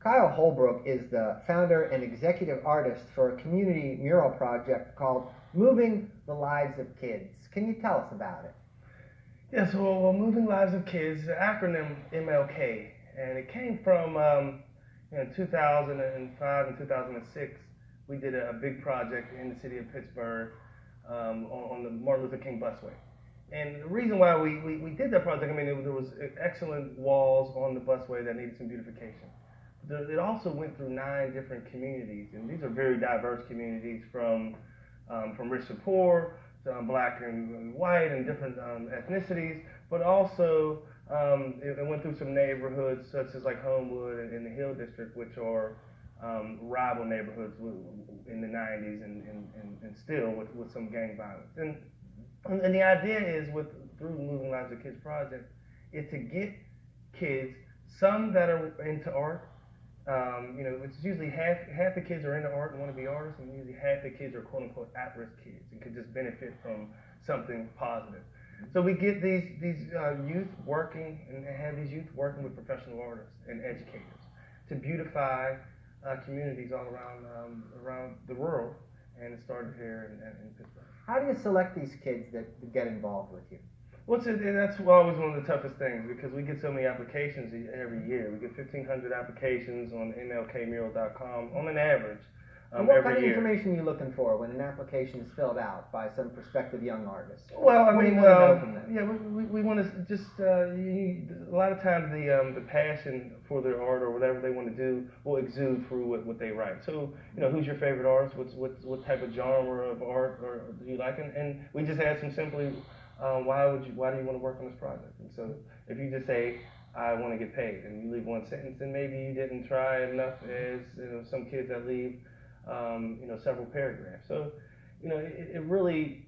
Kyle Holbrook is the founder and executive artist for a community mural project called Moving the Lives of Kids. Can you tell us about it? Yeah, so Moving Lives of Kids is an acronym MLK, and it came from in 2005 and 2006. We did a big project in the city of Pittsburgh on the Martin Luther King busway. And the reason why we did that project, I mean, there was excellent walls on the busway that needed some beautification. It also went through 9 different communities, and these are very diverse communities from rich to poor, to black and white, and different ethnicities. But also, it went through some neighborhoods such as like Homewood and the Hill District, which are rival neighborhoods in the 90s and still with some gang violence. And the idea is through Moving Lives of Kids project is to get kids, some that are into art. It's usually half the kids are into art and want to be artists, and usually half the kids are quote unquote at-risk kids and could just benefit from something positive. So we get these youth working and have these youth working with professional artists and educators to beautify communities all around the world, and it started here in Pittsburgh. How do you select these kids that get involved with you? Well, that's always one of the toughest things because we get so many applications every year. We get 1,500 applications on mlkmural.com on an average and what every kind of year. information are you looking for when an application is filled out by some prospective young artist? Well, I what mean, do you want to know from them? yeah, we want to just a lot of times the passion for their art or whatever they want to do will exude through what they write. So who's your favorite artist? What type of genre of art or do you like? And we just ask them simply. Why do you want to work on this project? And so if you just say, I want to get paid, and you leave one sentence, then maybe you didn't try enough as some kids that leave several paragraphs. So it really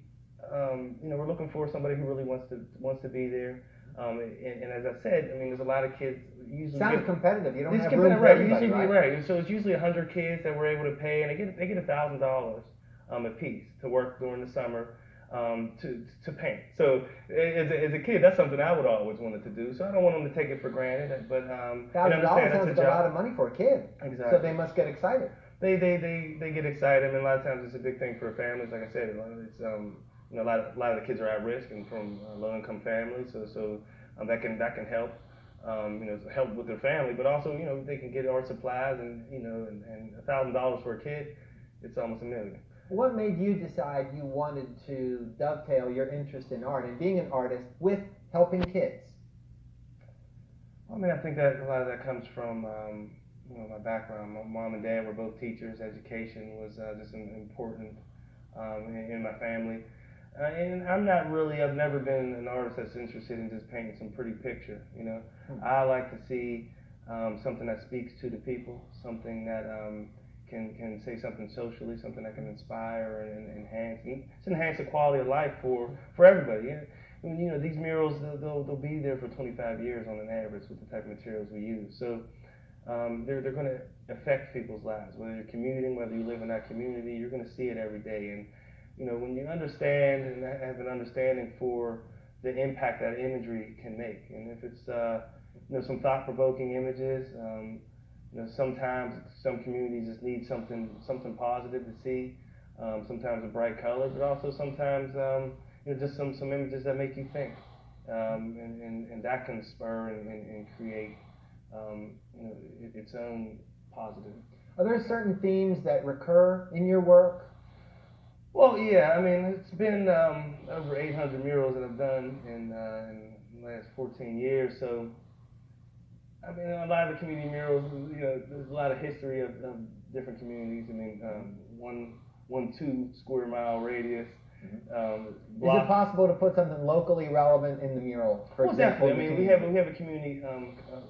we're looking for somebody who really wants to be there. And as I said, I mean, there's a lot of kids usually sounds competitive. You don't it's have room for everybody, right? And so it's usually 100 kids that we're able to pay, and they get $1,000 a piece to work during the summer. To paint. So as a kid, that's something I would always wanted to do. So I don't want them to take it for granted. But $1,000 sounds like a lot of money for a kid. Exactly. So they must get excited. They get excited, and a lot of times it's a big thing for families. Like I said, it's a lot of the kids are at risk and from low income families. So that can help. Help with their family, but also they can get art supplies and $1,000 for a kid, it's almost $1 million. What made you decide you wanted to dovetail your interest in art and being an artist with helping kids? Well, I mean, I think that a lot of that comes from my background. My mom and dad were both teachers. Education was just important in my family. And I've never been an artist that's interested in just painting some pretty picture. I like to see something that speaks to the people, something that can say something socially, something that can inspire and enhance the quality of life for everybody. I mean, these murals they'll be there for 25 years on an average with the type of materials we use. So they're going to affect people's lives, whether you're commuting, whether you live in that community, you're going to see it every day. And when you understand and have an understanding for the impact that imagery can make, and if it's some thought-provoking images. Sometimes some communities just need something positive to see. Sometimes a bright color, but also sometimes just some images that make you think, and that can spur and create its own positive. Are there certain themes that recur in your work? Well, yeah. I mean, it's been over 800 murals that I've done in the last 14 years. So. I mean, a lot of the community murals, there's a lot of history of different communities. I mean, 2 square mile radius. Is it possible to put something locally relevant in the mural? For example, definitely. I mean, we have a community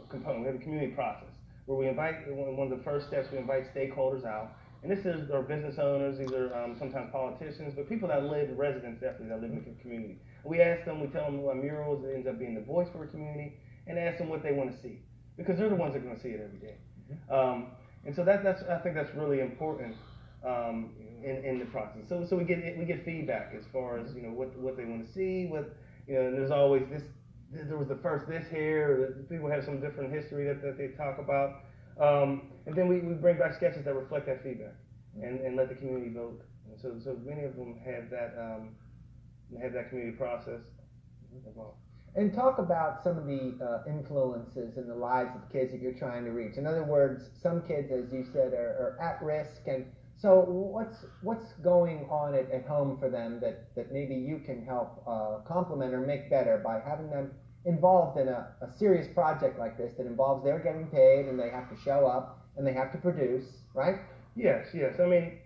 component. We have a community process where we invite. One of the first steps, we invite stakeholders out, and this is our business owners. These are sometimes politicians, but people that live, residents definitely that live in the community. We ask them. We tell them what murals ends up being the voice for a community, and ask them what they want to see. Because they're the ones that are going to see it every day, and so I think that's really important in the process. So we get feedback as far as what they want to see. And there's always this. There was the first this here. Or people have some different history that they talk about. And then we bring back sketches that reflect that feedback and let the community vote. And so many of them have that community process involved. And talk about some of the influences in the lives of kids that you're trying to reach. In other words, some kids, as you said, are at risk, and so what's going on at home for them that maybe you can help complement or make better by having them involved in a serious project like this that involves they're getting paid and they have to show up and they have to produce, right? Yes. I mean,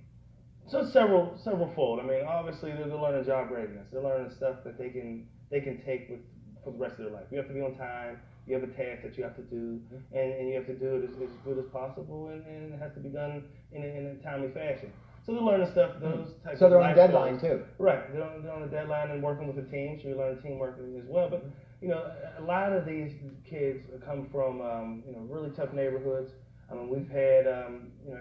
so several fold. I mean, obviously they're learning job readiness. They're learning stuff that they can take for the rest of their life. You have to be on time. You have a task that you have to do, and you have to do it as good as possible, and it has to be done in a timely fashion. So they're learning stuff, those types so of they're on life deadline skills. too. Right, they're on a deadline and working with a team, so you learn teamwork as well. But a lot of these kids come from really tough neighborhoods. I mean, we've had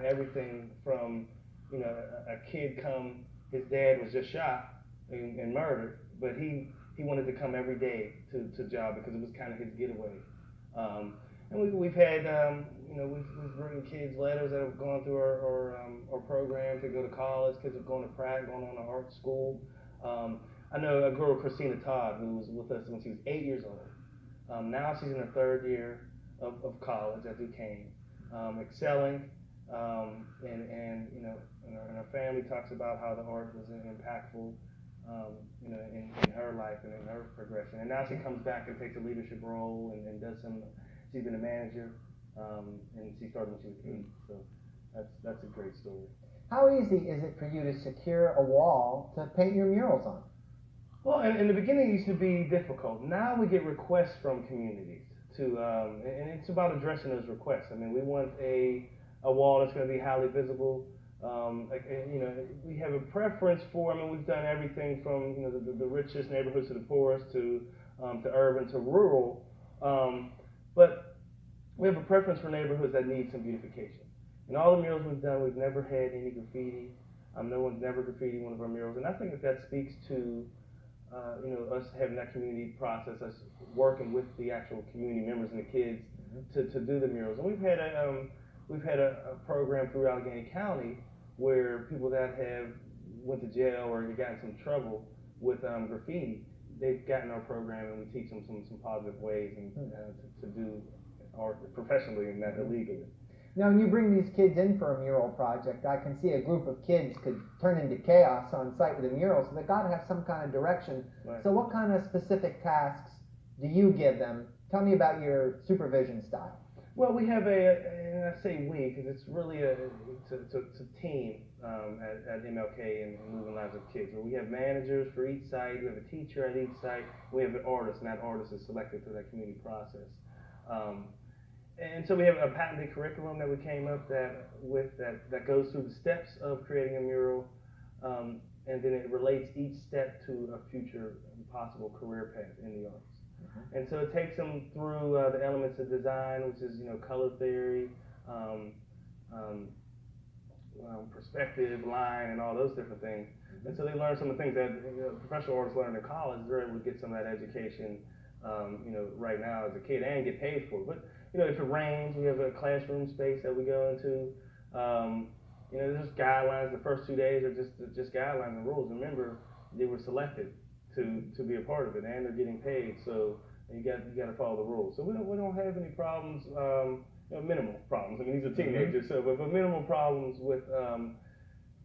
everything from a kid come, his dad was just shot and murdered, but he wanted to come every day to job because it was kind of his getaway. And we've had we've written kids letters that have gone through our program to go to college. Kids have gone to Pratt, going on to art school. I know a girl, Christina Todd, who was with us when she was 8 years old. Now she's in her third year of college at Duquesne, excelling. And her family talks about how the art was impactful, in her life and in her progression. And now she comes back and takes a leadership role and does some. She's been a manager, and she started when she was 8. So that's a great story. How easy is it for you to secure a wall to paint your murals on? Well, in the beginning it used to be difficult. Now we get requests from communities to, and it's about addressing those requests. I mean, we want a wall that's going to be highly visible. We have a preference for. I mean, we've done everything from the richest neighborhoods to the poorest to urban to rural, but we have a preference for neighborhoods that need some beautification. In all the murals we've done, we've never had any graffiti. No one's never graffitied one of our murals, and I think that speaks to us having that community process, us working with the actual community members and the kids to do the murals. And we've had a program through Allegheny County where people that have went to jail or got in some trouble with graffiti, they've gotten our program and we teach them some positive ways and to do art professionally and not illegally. Now, when you bring these kids in for a mural project, I can see a group of kids could turn into chaos on site with a mural, so they've got to have some kind of direction. Right. So what kind of specific tasks do you give them? Tell me about your supervision style. Well, we have and I say we, because it's really it's a team at MLK and Moving Lives of Kids. Where we have managers for each site, we have a teacher at each site, we have an artist, and that artist is selected through that community process. And so we have a patented curriculum that we came up that goes through the steps of creating a mural, and then it relates each step to a future possible career path in the arts. And so it takes them through the elements of design, which is color theory, perspective, line, and all those different things. And so they learn some of the things that professional artists learn in college. They're able to get some of that education, right now as a kid and get paid for it. But if it rains, we have a classroom space that we go into. There's just guidelines. The first 2 days are just guidelines and rules. Remember, they were selected to be a part of it, and they're getting paid. So you got to follow the rules. So we don't have any problems. Minimal problems. I mean, these are teenagers, so but minimal problems with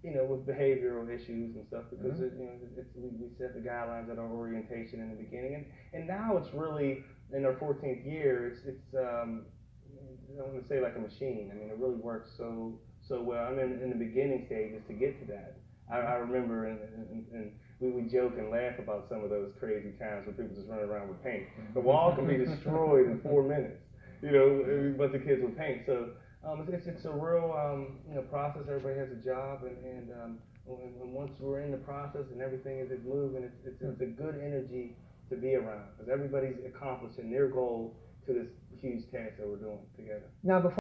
with behavioral issues and stuff because we set the guidelines at our orientation in the beginning, and now it's really in our 14th year. It's I don't want to say like a machine. I mean, it really works so well. I'm in the beginning stages to get to that. I remember and we would joke and laugh about some of those crazy times where people just run around with paint. The wall can be destroyed in 4 minutes. A bunch of kids with paint. So it's a real process. Everybody has a job, and once we're in the process and everything is moving, it's a good energy to be around because everybody's accomplishing their goal to this huge task that we're doing together. Now, before